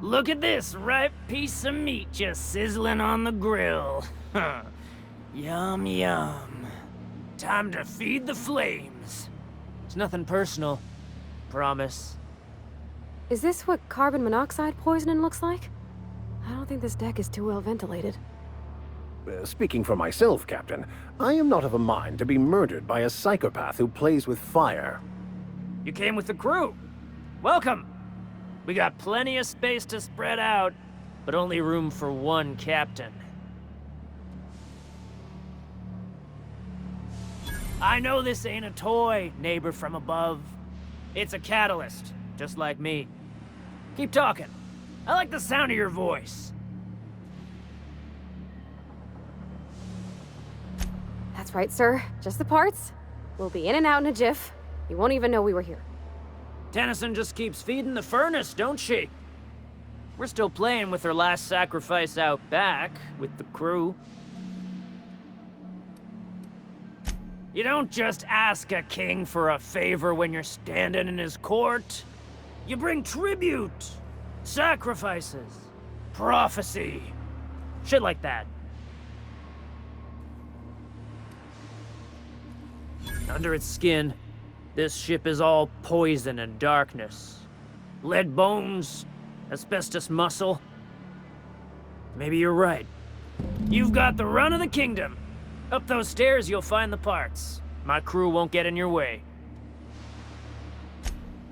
Look at this ripe piece of meat just sizzling on the grill. Yum, yum. Time to feed the flames. It's nothing personal. Promise. Is this what carbon monoxide poisoning looks like? I don't think this deck is too well ventilated. Speaking for myself, Captain, I am not of a mind to be murdered by a psychopath who plays with fire. You came with the crew. Welcome. We got plenty of space to spread out, but only room for one captain. I know this ain't a toy, neighbor from above. It's a catalyst, just like me. Keep talking. I like the sound of your voice. That's right, sir. Just the parts. We'll be in and out in a jiff. You won't even know we were here. Tennyson just keeps feeding the furnace, don't she? We're still playing with her last sacrifice out back, with the crew. You don't just ask a king for a favor when you're standing in his court. You bring tribute, sacrifices, prophecy, shit like that. Under its skin, this ship is all poison and darkness. Lead bones, asbestos muscle. Maybe you're right. You've got the run of the kingdom. Up those stairs, you'll find the parts. My crew won't get in your way.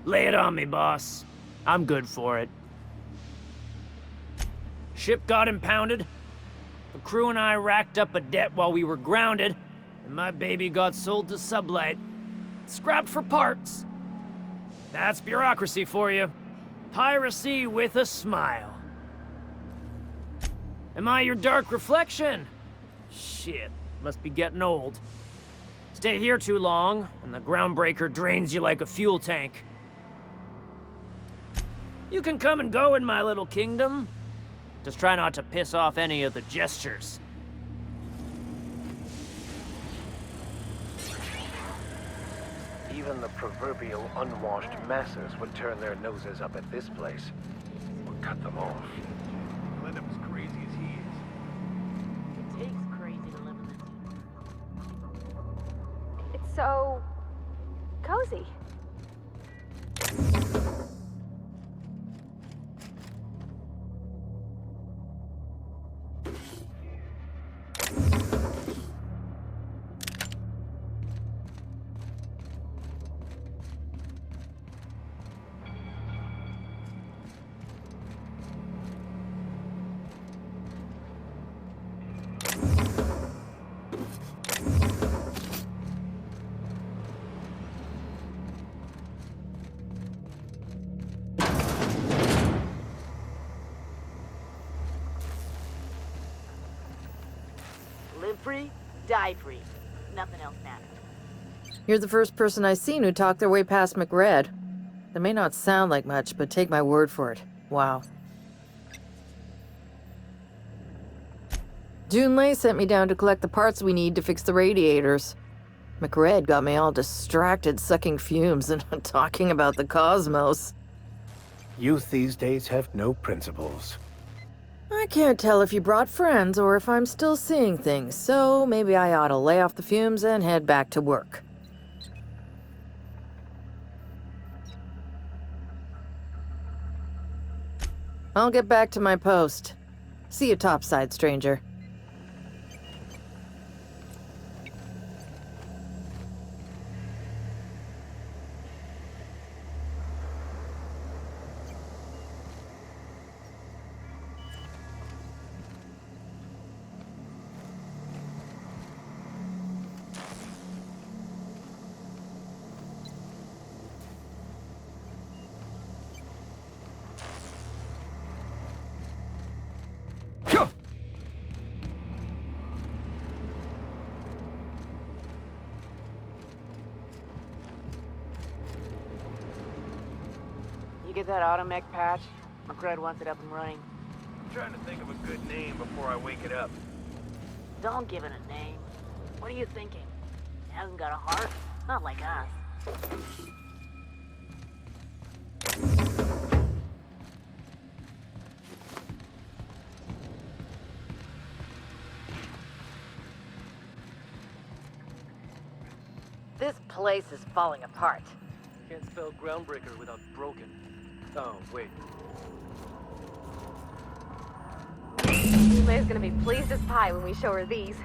Lay it on me, boss. I'm good for it. Ship got impounded. The crew and I racked up a debt while we were grounded, and my baby got sold to Sublight. Scrapped for parts. That's bureaucracy for you. Piracy with a smile. Am I your dark reflection? Shit, must be getting old. Stay here too long, and the groundbreaker drains you like a fuel tank. You can come and go in my little kingdom. Just try not to piss off any of the gestures. Even the proverbial unwashed masses would turn their noses up at this place. Or cut them off. Let him as crazy as he is. It takes crazy to live in this. It's so... cozy. Live free, die free. Nothing else matters. You're the first person I've seen who talked their way past McRed. That may not sound like much, but take my word for it. Wow. Junlei sent me down to collect the parts we need to fix the radiators. McRed got me all distracted sucking fumes and talking about the cosmos. Youth these days have no principles. I can't tell if you brought friends or if I'm still seeing things, so maybe I ought to lay off the fumes and head back to work. I'll get back to my post. See you topside, stranger. You get that automech patch? McRed wants it up and running. I'm trying to think of a good name before I wake it up. Don't give it a name. What are you thinking? It hasn't got a heart? Not like us. This place is falling apart. Can't spell groundbreaker without broken. Oh, wait. Yulei's gonna be pleased as pie when we show her these.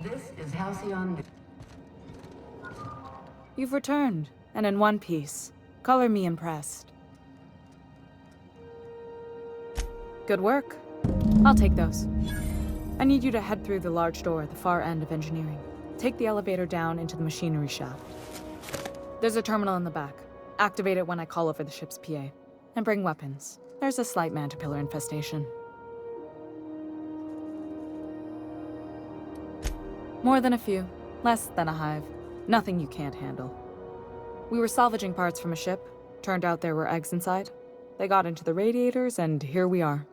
This is Halcyon. You've returned, and in one piece. Color me impressed. Good work. I'll take those. I need you to head through the large door at the far end of engineering. Take the elevator down into the machinery shaft. There's a terminal in the back. Activate it when I call over the ship's PA. And bring weapons. There's a slight man-to-pillar infestation. More than a few. Less than a hive. Nothing you can't handle. We were salvaging parts from a ship. Turned out there were eggs inside. They got into the radiators, and here we are.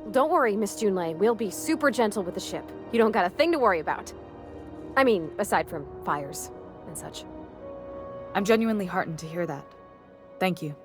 Don't worry, Miss Junlei. We'll be super gentle with the ship. You don't got a thing to worry about. I mean, aside from fires and such. I'm genuinely heartened to hear that. Thank you.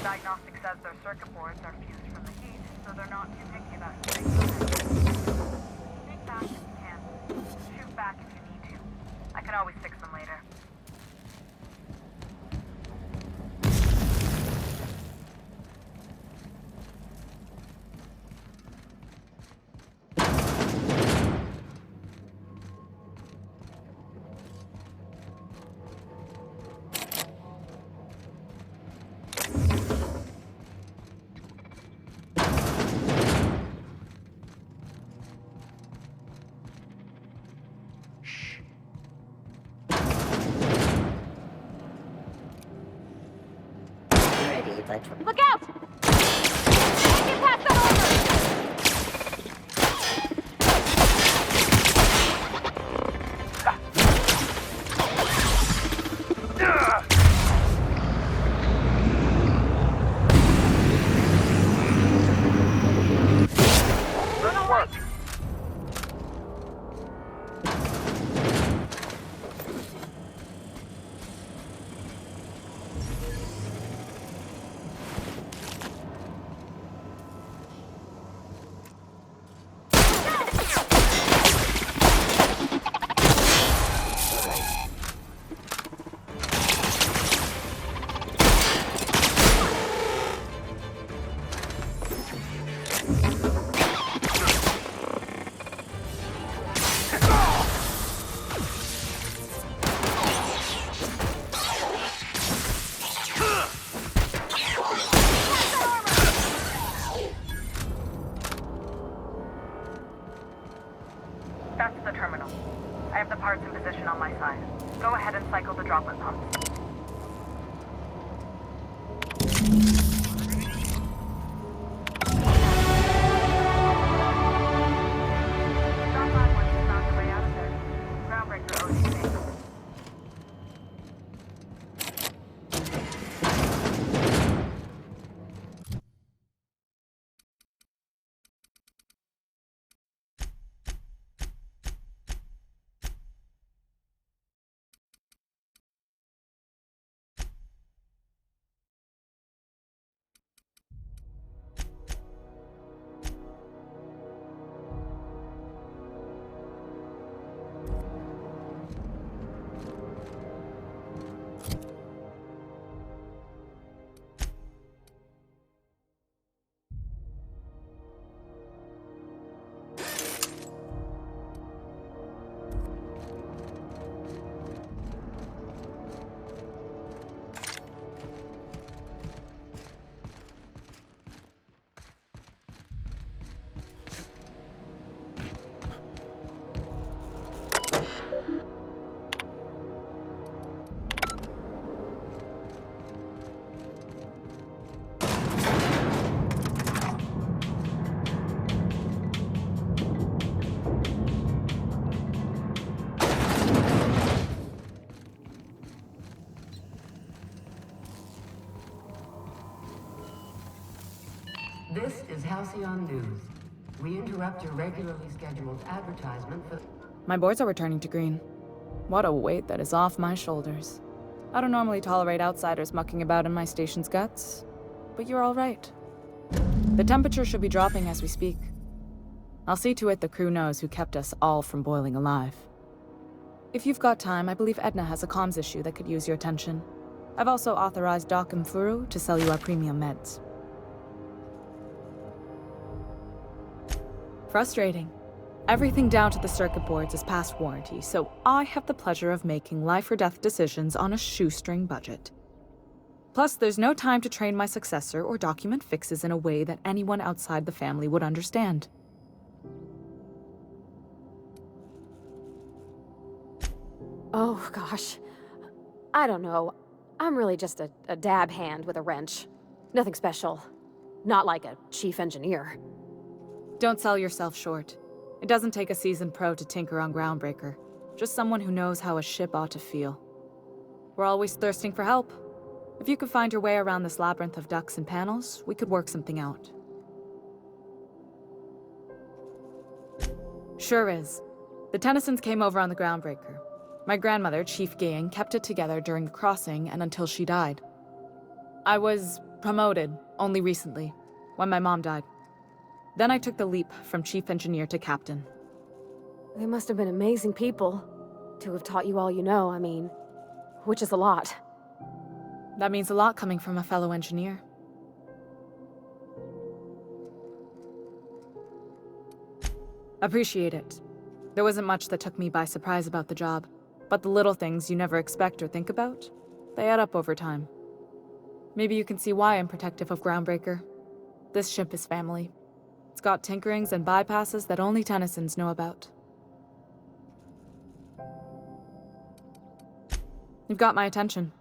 Diagnostic says their circuit boards are fused from the heat, so they're not too picky about things. Sneak back if you can. Shoot back if you need to. I can always fix them later. Look out! Get past the armor! Good work. That's the terminal. I have the parts in position on my side. Go ahead and cycle the droplet pumps. This is Halcyon News. We interrupt your regularly scheduled advertisement for... My boards are returning to green. What a weight that is off my shoulders. I don't normally tolerate outsiders mucking about in my station's guts, but you're all right. The temperature should be dropping as we speak. I'll see to it the crew knows who kept us all from boiling alive. If you've got time, I believe Edna has a comms issue that could use your attention. I've also authorized Doc and Furu to sell you our premium meds. Frustrating. Everything down to the circuit boards is past warranty, so I have the pleasure of making life or death decisions on a shoestring budget. Plus, there's no time to train my successor or document fixes in a way that anyone outside the family would understand. Oh, gosh. I don't know. I'm really just a dab hand with a wrench. Nothing special. Not like a chief engineer. Don't sell yourself short. It doesn't take a seasoned pro to tinker on Groundbreaker. Just someone who knows how a ship ought to feel. We're always thirsting for help. If you could find your way around this labyrinth of ducts and panels, we could work something out. Sure is. The Tennysons came over on the Groundbreaker. My grandmother, Chief Gang, kept it together during the crossing and until she died. I was promoted only recently, when my mom died. Then I took the leap from chief engineer to captain. They must have been amazing people to have taught you all you know, I mean, which is a lot. That means a lot coming from a fellow engineer. Appreciate it. There wasn't much that took me by surprise about the job, but the little things you never expect or think about, they add up over time. Maybe you can see why I'm protective of Groundbreaker. This ship is family. It's got tinkerings and bypasses that only Tennysons know about. You've got my attention.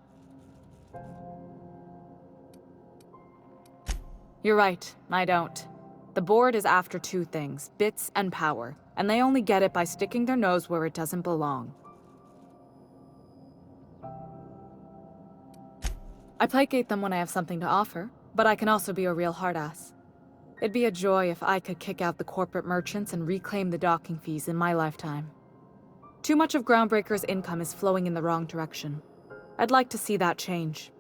You're right, I don't. The board is after two things, bits and power, and they only get it by sticking their nose where it doesn't belong. I placate them when I have something to offer, but I can also be a real hard-ass. It'd be a joy if I could kick out the corporate merchants and reclaim the docking fees in my lifetime. Too much of Groundbreaker's income is flowing in the wrong direction. I'd like to see that change.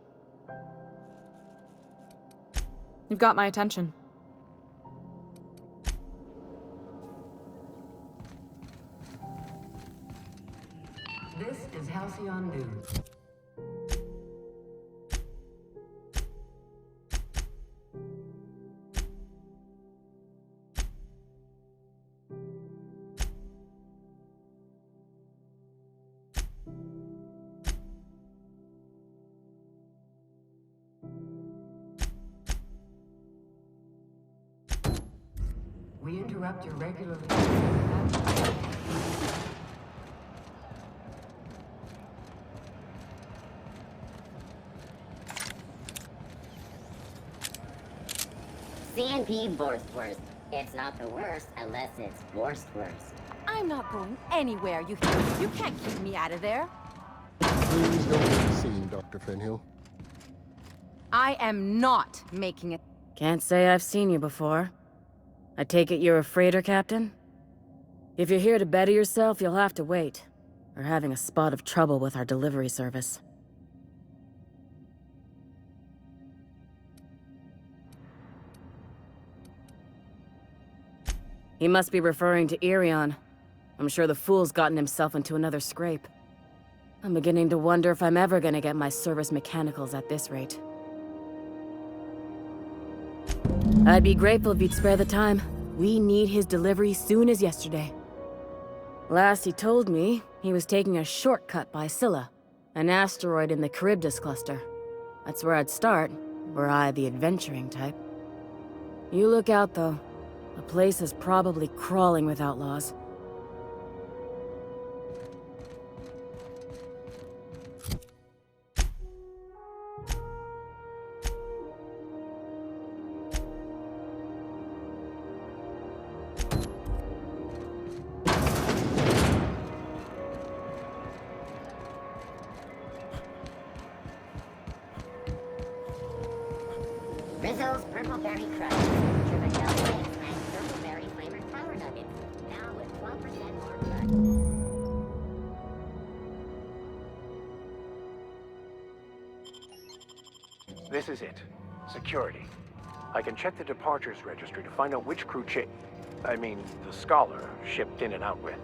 You've got my attention. This is Halcyon News. We interrupt your regularly scheduled advertisement. CNP Borstwurst. It's not the worst unless it's Borstwurst. I'm not going anywhere, you hear? You can't keep me out of there. Please don't make a scene, Dr. Fenhill. I am not making it. Can't say I've seen you before. I take it you're a freighter captain? If you're here to better yourself, you'll have to wait. We're having a spot of trouble with our delivery service. He must be referring to Irion. I'm sure the fool's gotten himself into another scrape. I'm beginning to wonder if I'm ever gonna get my service mechanicals at this rate. I'd be grateful if you'd spare the time. We need his delivery soon as yesterday. Last he told me, he was taking a shortcut by Scylla, an asteroid in the Charybdis cluster. That's where I'd start, were I the adventuring type. You look out, though. The place is probably crawling with outlaws. Rizzo's Purple Berry Crush. This is it. Security. I can check the departures registry to find out which crew the Scholar shipped in and out with.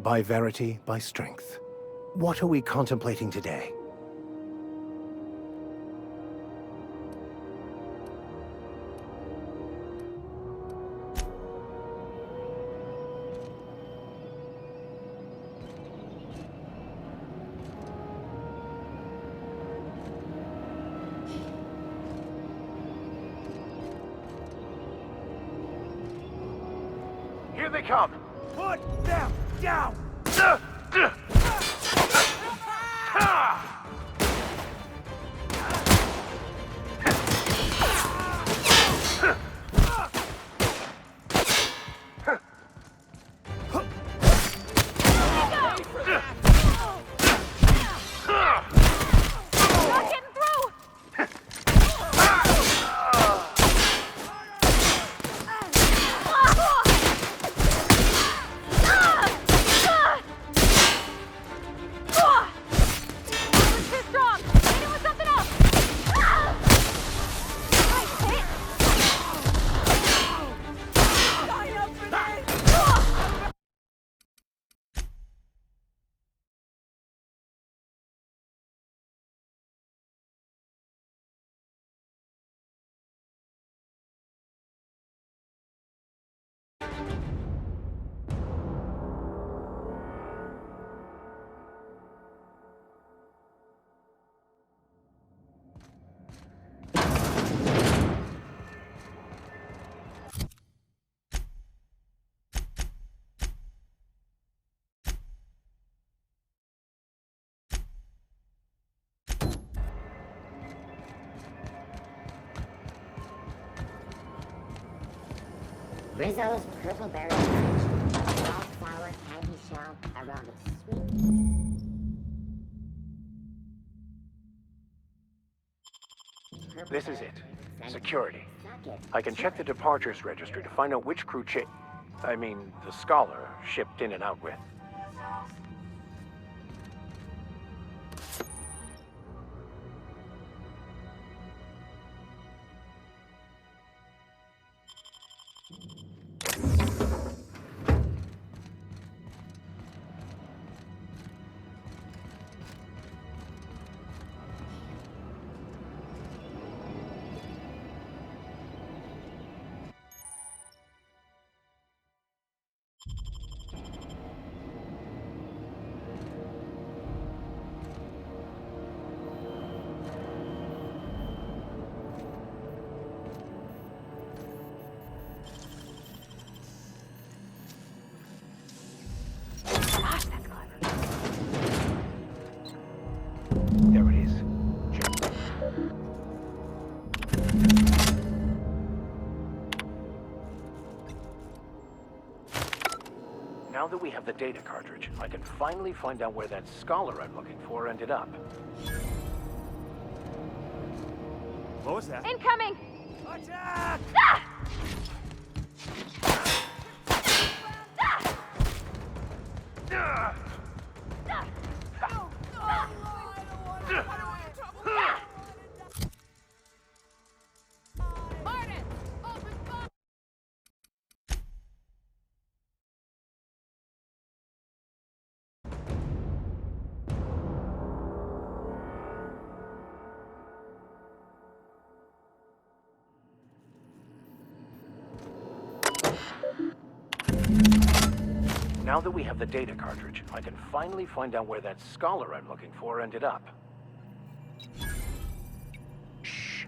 By verity, by strength. What are we contemplating today? Here they come! Put them down! Rizzo's purple berry punch, wildflower candy shell around its sweet. This is it. Security. I can check the departures registry to find out which crew the Scholar shipped in and out with. There it is. Now that we have the data cartridge, I can finally find out where that Scholar I'm looking for ended up. What was that? Incoming! Attack! Ah! Now that we have the data cartridge, I can finally find out where that scholar I'm looking for ended up. Shh.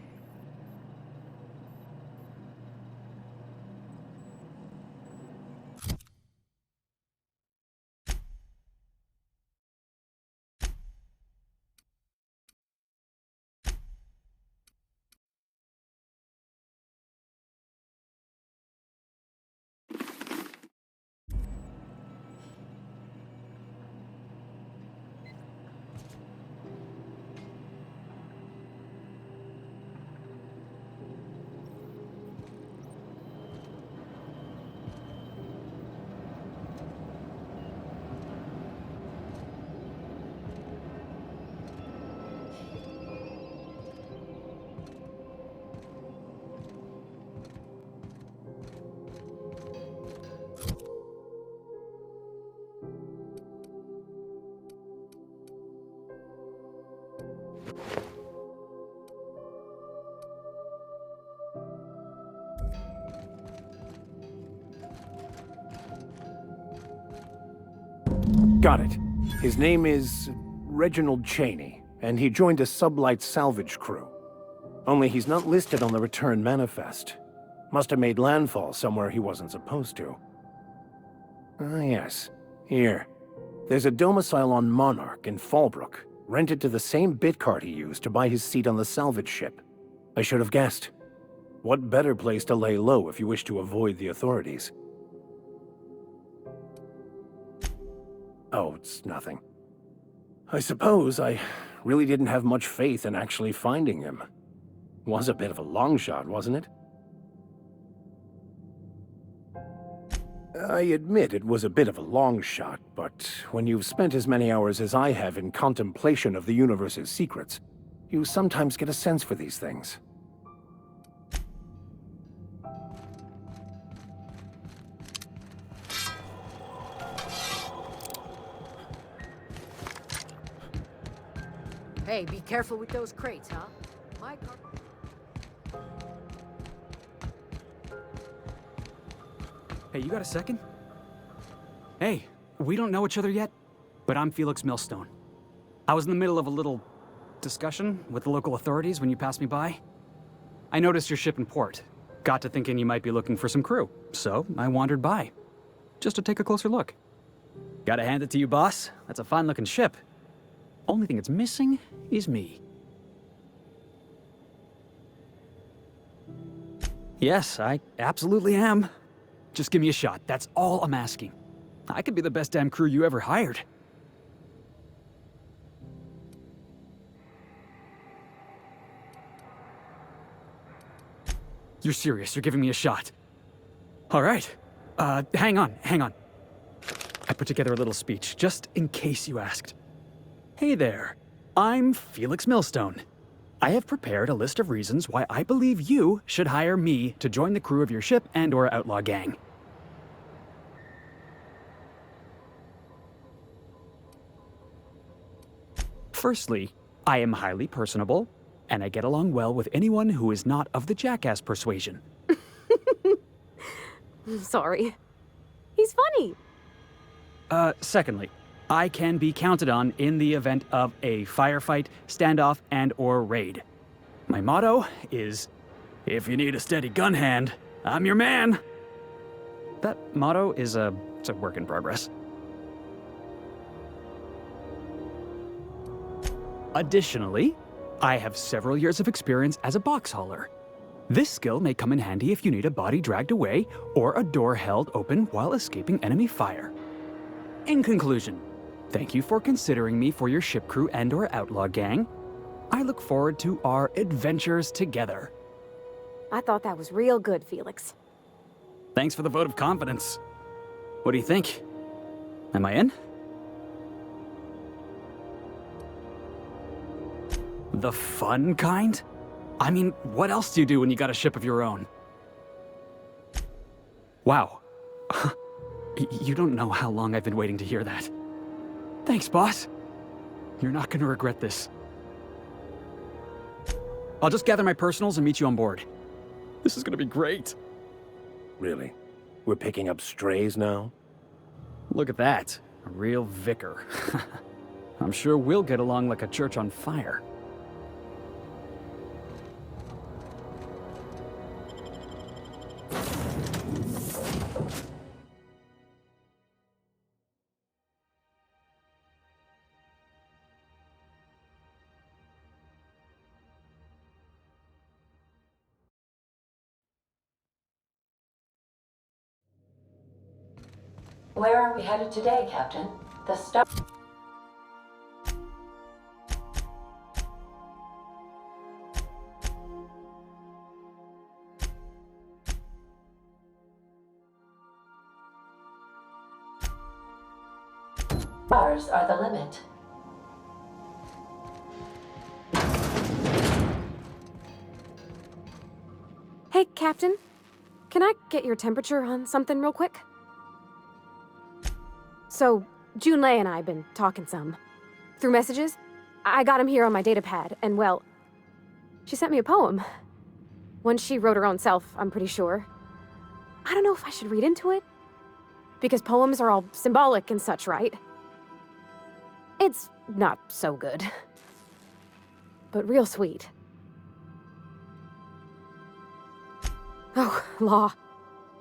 Got it. His name is Reginald Cheney, and he joined a sublight salvage crew. Only he's not listed on the return manifest. Must have made landfall somewhere he wasn't supposed to. Ah, yes. Here. There's a domicile on Monarch in Fallbrook, rented to the same bit card he used to buy his seat on the salvage ship. I should have guessed. What better place to lay low if you wish to avoid the authorities? Oh, it's nothing. I suppose I really didn't have much faith in actually finding him. Was a bit of a long shot, wasn't it? I admit it was a bit of a long shot, but when you've spent as many hours as I have in contemplation of the universe's secrets, you sometimes get a sense for these things. Hey, be careful with those crates, huh? My car... Hey, you got a second? Hey, we don't know each other yet, but I'm Felix Millstone. I was in the middle of a little discussion with the local authorities when you passed me by. I noticed your ship in port. Got to thinking you might be looking for some crew, so I wandered by, just to take a closer look. Gotta hand it to you, boss. That's a fine-looking ship. Only thing it's missing is me. Yes, I absolutely am. Just give me a shot. That's all I'm asking. I could be the best damn crew you ever hired. You're serious. You're giving me a shot. All right. Hang on. I put together a little speech, just in case you asked. Hey there. I'm Felix Millstone. I have prepared a list of reasons why I believe you should hire me to join the crew of your ship and/or outlaw gang. Firstly, I am highly personable, and I get along well with anyone who is not of the jackass persuasion. Sorry. He's funny. Secondly, I can be counted on in the event of a firefight, standoff, and/or raid. My motto is, if you need a steady gun hand, I'm your man. That motto is it's a work in progress. Additionally, I have several years of experience as a box hauler. This skill may come in handy if you need a body dragged away or a door held open while escaping enemy fire. In conclusion, thank you for considering me for your ship crew and/or outlaw gang. I look forward to our adventures together. I thought that was real good, Felix. Thanks for the vote of confidence. What do you think? Am I in? The fun kind? I mean, what else do you do when you got a ship of your own? Wow. You don't know how long I've been waiting to hear that. Thanks, boss. You're not gonna regret this. I'll just gather my personals and meet you on board. This is gonna be great. Really? We're picking up strays now? Look at that. A real vicar. I'm sure we'll get along like a church on fire. Where are we headed today, Captain? The star... Stars are the limit. Hey, Captain. Can I get your temperature on something real quick? So, Junlei and I have been talking some. Through messages. I got him here on my datapad, and well, she sent me a poem. One she wrote her own self, I'm pretty sure. I don't know if I should read into it. Because poems are all symbolic and such, right? It's not so good. But real sweet. Oh, law.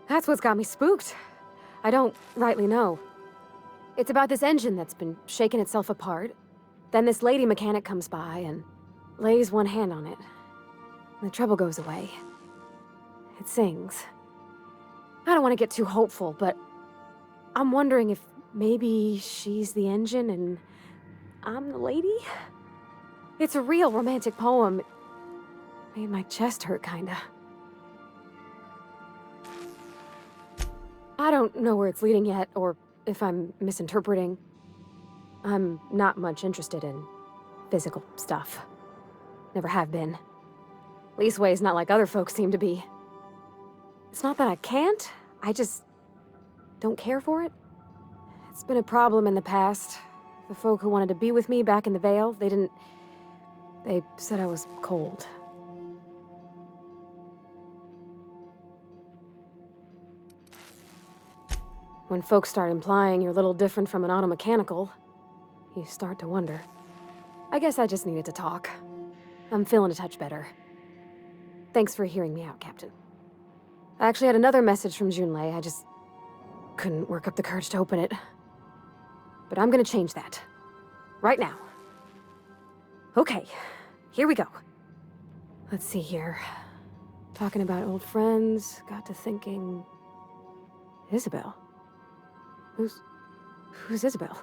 That's what's got me spooked. I don't rightly know. It's about this engine that's been shaking itself apart. Then this lady mechanic comes by and lays one hand on it. The trouble goes away. It sings. I don't want to get too hopeful, but I'm wondering if maybe she's the engine and I'm the lady? It's a real romantic poem. It made my chest hurt, kinda. I don't know where it's leading yet, or if I'm misinterpreting. I'm not much interested in physical stuff. Never have been. Leastways not like other folks seem to be. It's not that I can't, I just don't care for it. It's been a problem in the past. The folk who wanted to be with me back in the Vale, they said I was cold. When folks start implying you're a little different from an automechanical, you start to wonder. I guess I just needed to talk. I'm feeling a touch better. Thanks for hearing me out, Captain. I actually had another message from Junlei, I just couldn't work up the courage to open it. But I'm gonna change that. Right now. Okay, here we go. Let's see here. Talking about old friends, got to thinking... Isabel? Who's Isabel?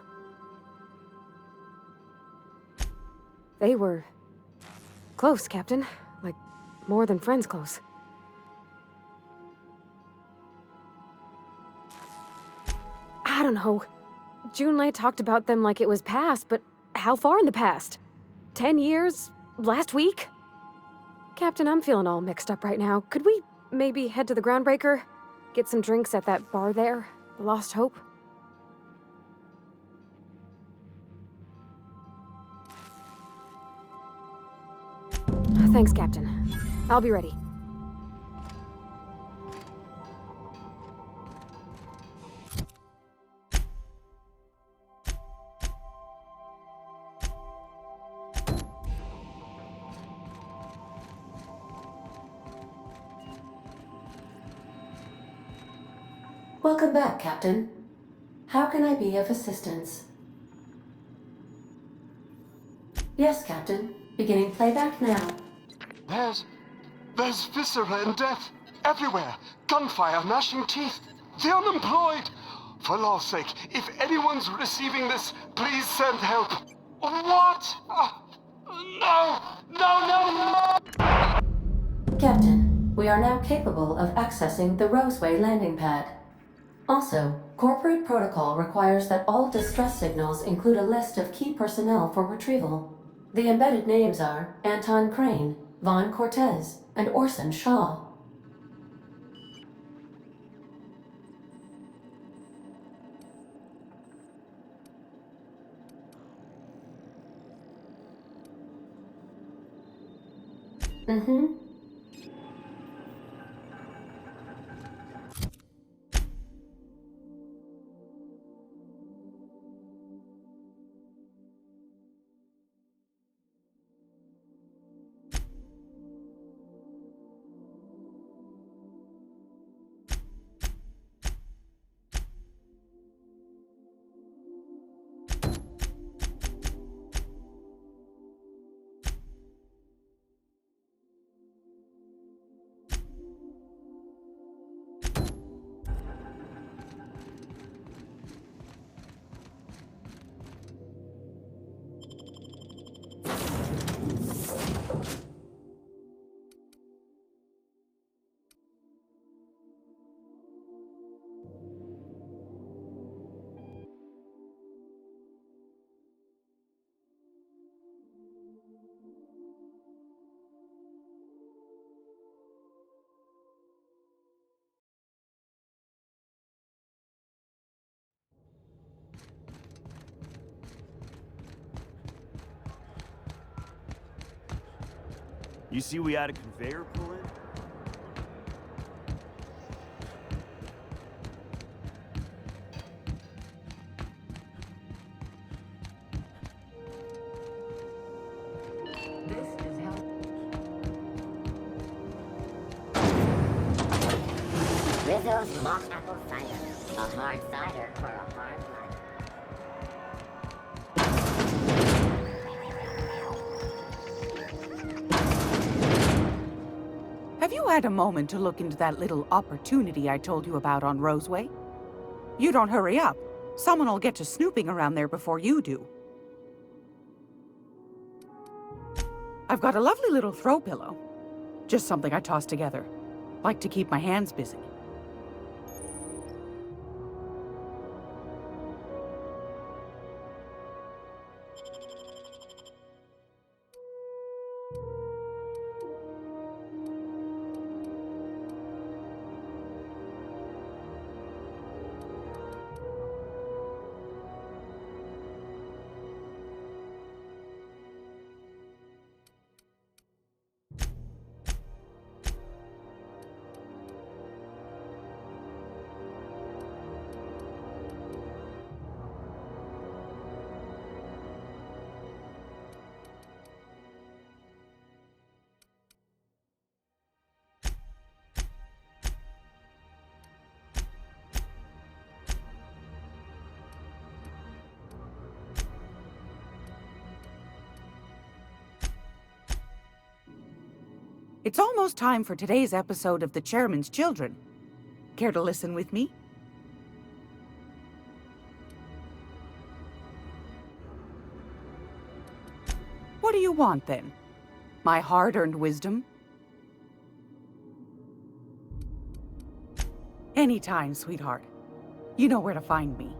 They were... close, Captain. Like, more than friends close. I don't know. Junlei talked about them like it was past, but how far in the past? 10 years? Last week? Captain, I'm feeling all mixed up right now. Could we maybe head to the Groundbreaker? Get some drinks at that bar there? The Lost Hope? Thanks, Captain. I'll be ready. Welcome back, Captain. How can I be of assistance? Yes, Captain. Beginning playback now. There's viscera and death everywhere. Gunfire, gnashing teeth. The unemployed. For law's sake, if anyone's receiving this, please send help. What? No! Captain, we are now capable of accessing the Roseway landing pad. Also, corporate protocol requires that all distress signals include a list of key personnel for retrieval. The embedded names are Anton Crane, Vaughn Cortez, and Orson Shaw. You see we had a conveyor pull in? Rizzo's mock apple cider. A hard cider for a hard life. Have you had a moment to look into that little opportunity I told you about on Roseway? You don't hurry up. Someone will get to snooping around there before you do. I've got a lovely little throw pillow. Just something I tossed together. Like to keep my hands busy. It's almost time for today's episode of The Chairman's Children. Care to listen with me? What do you want, then? My hard-earned wisdom? Anytime, sweetheart. You know where to find me.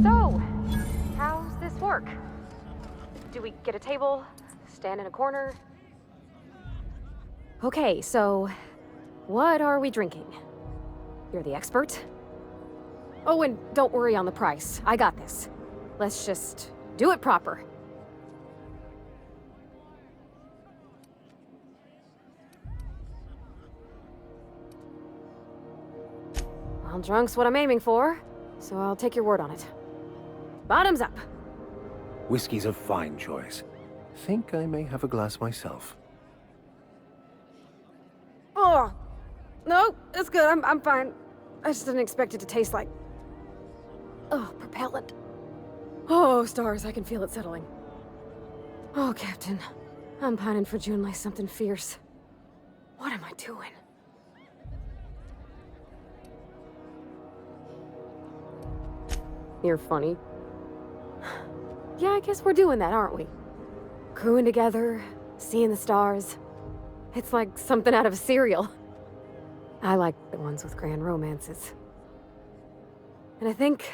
So, how's this work? Do we get a table? Stand in a corner? Okay, so what are we drinking? You're the expert? Oh, and don't worry on the price. I got this. Let's just do it proper. Well, drunk's what I'm aiming for, so I'll take your word on it. Bottoms up. Whiskey's a fine choice. Think I may have a glass myself. Oh, no, it's good. I'm fine. I just didn't expect it to taste like... Oh, propellant. Oh, stars, I can feel it settling. Oh, Captain. I'm pining for June like something fierce. What am I doing? You're funny. Yeah, I guess we're doing that, aren't we? Crewing together, seeing the stars. It's like something out of a serial. I like the ones with grand romances. And I think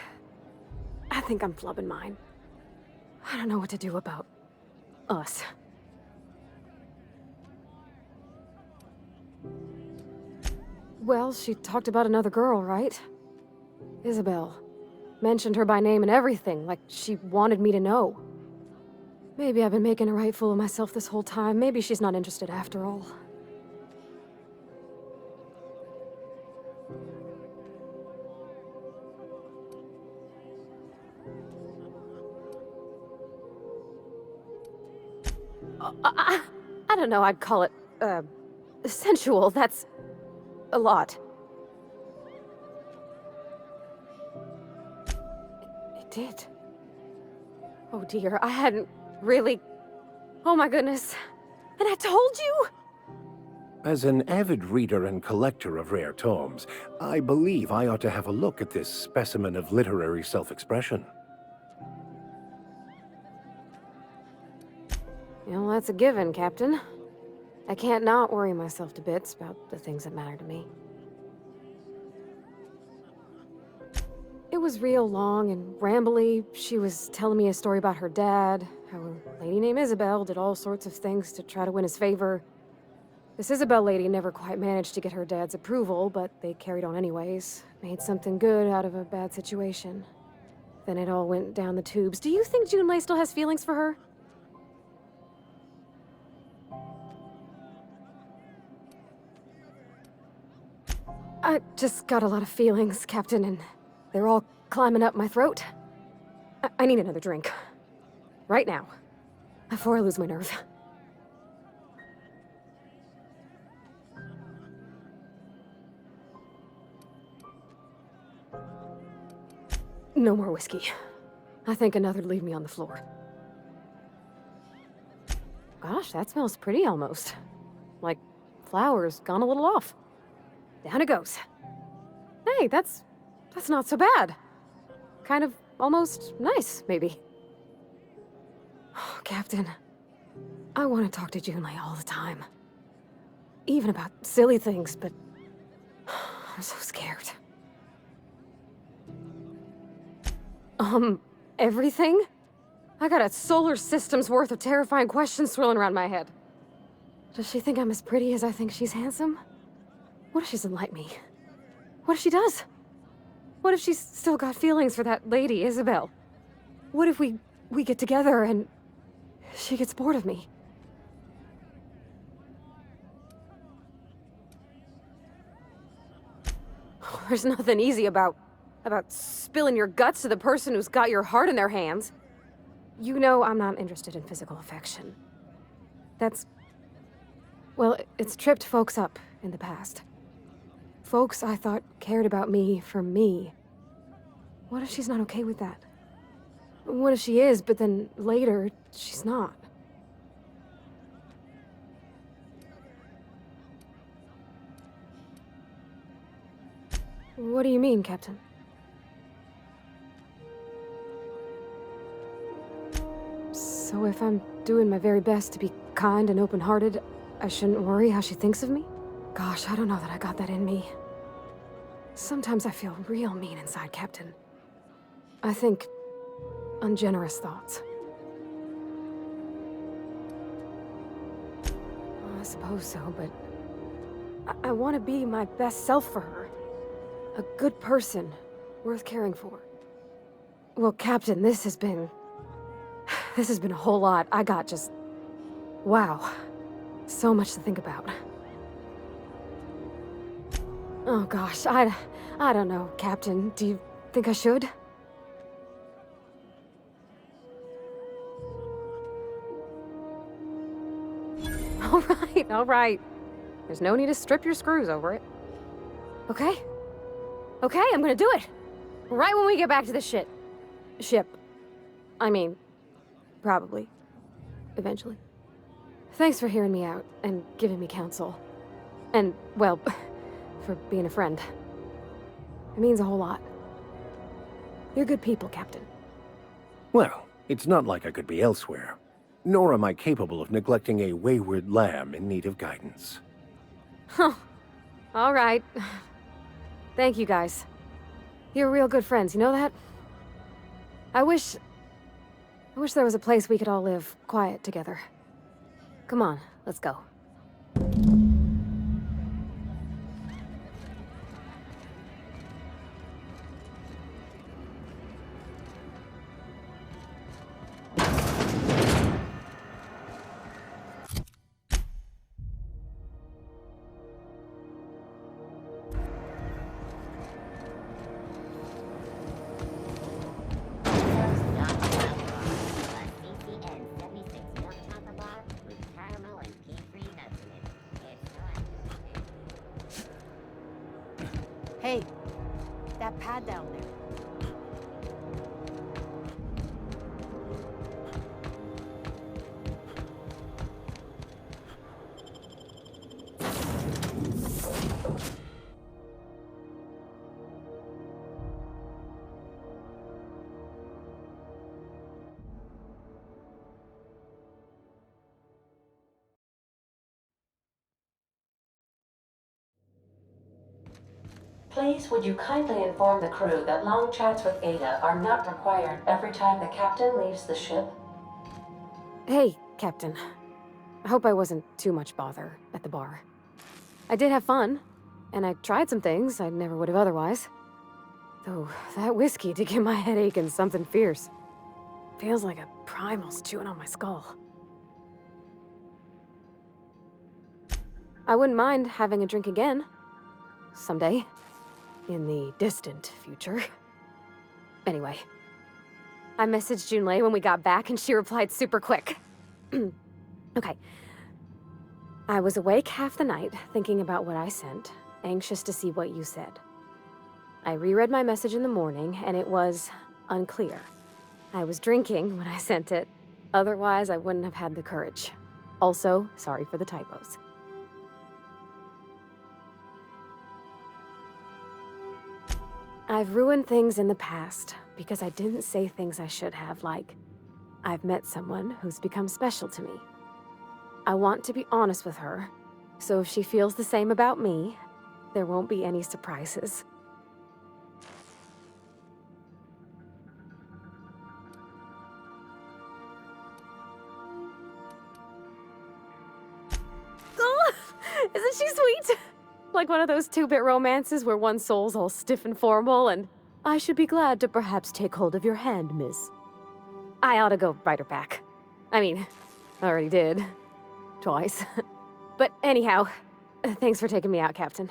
I'm flubbing mine. I don't know what to do about us. Well, she talked about another girl, right? Isabel. Mentioned her by name and everything, like she wanted me to know. Maybe I've been making a right fool of myself this whole time. Maybe she's not interested after all. I don't know, I'd call it, sensual. That's a lot. It did. Oh dear, I hadn't really... Oh my goodness. And I told you? As an avid reader and collector of rare tomes, I believe I ought to have a look at this specimen of literary self-expression. Well, that's a given, Captain. I can't not worry myself to bits about the things that matter to me. It was real long and rambly. She was telling me a story about her dad, how a lady named Isabel did all sorts of things to try to win his favor. This Isabel lady never quite managed to get her dad's approval, but they carried on anyways. Made something good out of a bad situation. Then it all went down the tubes. Do you think Junlei still has feelings for her? I just got a lot of feelings, Captain, and they're all climbing up my throat. I need another drink. Right now. Before I lose my nerve. No more whiskey. I think another'd leave me on the floor. Gosh, that smells pretty almost. Like flowers gone a little off. Down it goes. Hey, that's not so bad. Kind of almost nice, maybe. Oh, Captain, I want to talk to Junlei all the time. Even about silly things, but I'm so scared. Everything? I got a solar system's worth of terrifying questions swirling around my head. Does she think I'm as pretty as I think she's handsome? What if she doesn't like me? What if she does? What if she's still got feelings for that lady, Isabel? What if we get together and she gets bored of me? There's nothing easy about spilling your guts to the person who's got your heart in their hands. You know I'm not interested in physical affection. Well, it's tripped folks up in the past. Folks I thought cared about me for me. What if she's not okay with that? What if she is, but then later, she's not? What do you mean, Captain? So if I'm doing my very best to be kind and open-hearted, I shouldn't worry how she thinks of me? Gosh, I don't know that I got that in me. Sometimes I feel real mean inside, Captain. I think ungenerous thoughts. I suppose so, but I want to be my best self for her. A good person, worth caring for. Well, Captain, this has been a whole lot. I got just... wow. So much to think about. Oh gosh, I don't know, Captain. Do you think I should? All right. There's no need to strip your screws over it. Okay? Okay, I'm gonna do it. Right when we get back to the ship. I mean, probably. Eventually. Thanks for hearing me out and giving me counsel. And, well, for being a friend. It means a whole lot. You're good people, Captain. Well, it's not like I could be elsewhere. Nor am I capable of neglecting a wayward lamb in need of guidance. Huh. All right. Thank you, guys. You're real good friends, you know that? I wish there was a place we could all live quiet together. Come on, let's go. Hey, that pad down there. Please, would you kindly inform the crew that long chats with Ada are not required every time the captain leaves the ship? Hey, Captain. I hope I wasn't too much bother at the bar. I did have fun, and I tried some things I never would have otherwise. Though, that whiskey did give my head aching something fierce. Feels like a primal's chewing on my skull. I wouldn't mind having a drink again. Someday. In the distant future. Anyway. I messaged Junlei when we got back and she replied super quick. Okay. I was awake half the night, thinking about what I sent, anxious to see what you said. I reread my message in the morning, and it was unclear. I was drinking when I sent it. Otherwise, I wouldn't have had the courage. Also, sorry for the typos. I've ruined things in the past because I didn't say things I should have, like, I've met someone who's become special to me. I want to be honest with her, so if she feels the same about me, there won't be any surprises. Oh, isn't she sweet? Like one of those two-bit romances where one soul's all stiff and formal and, I should be glad to perhaps take hold of your hand, miss. I ought to go write her back. I mean, I already did. Twice. But anyhow, thanks for taking me out, Captain.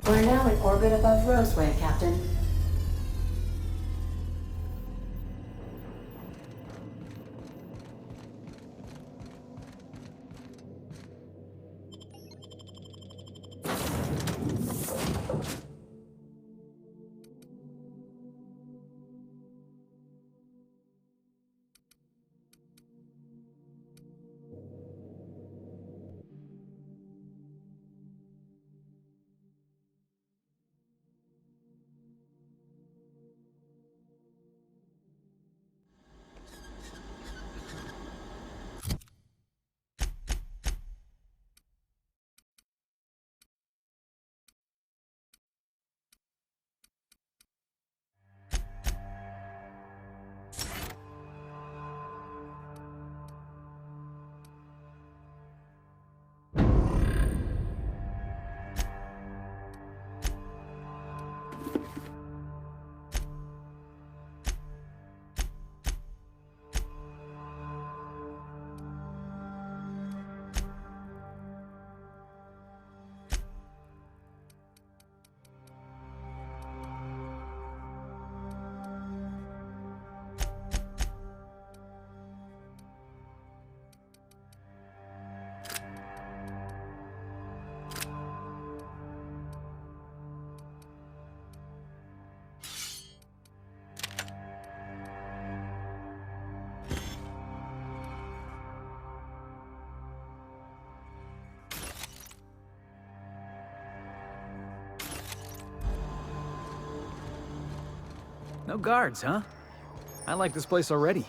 We're now in orbit above Roseway, Captain. No guards, huh? I like this place already.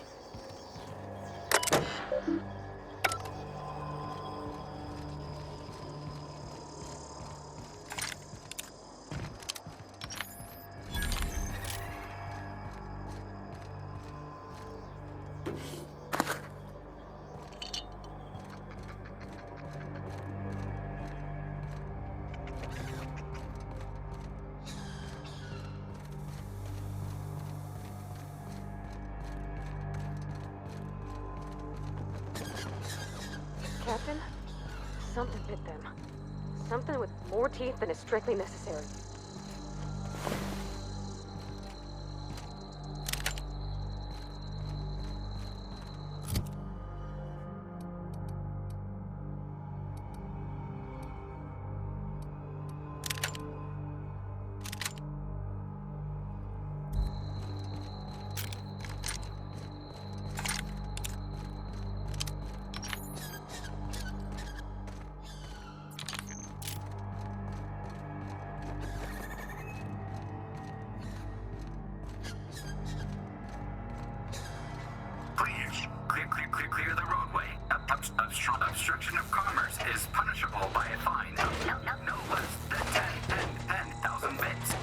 Captain, something bit them. Something with more teeth than is strictly necessary. Clear the roadway. Obstruction of commerce is punishable by a fine of no less than 10,000 bits.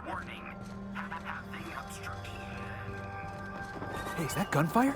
Warning. Having obstruction. Hey, is that gunfire?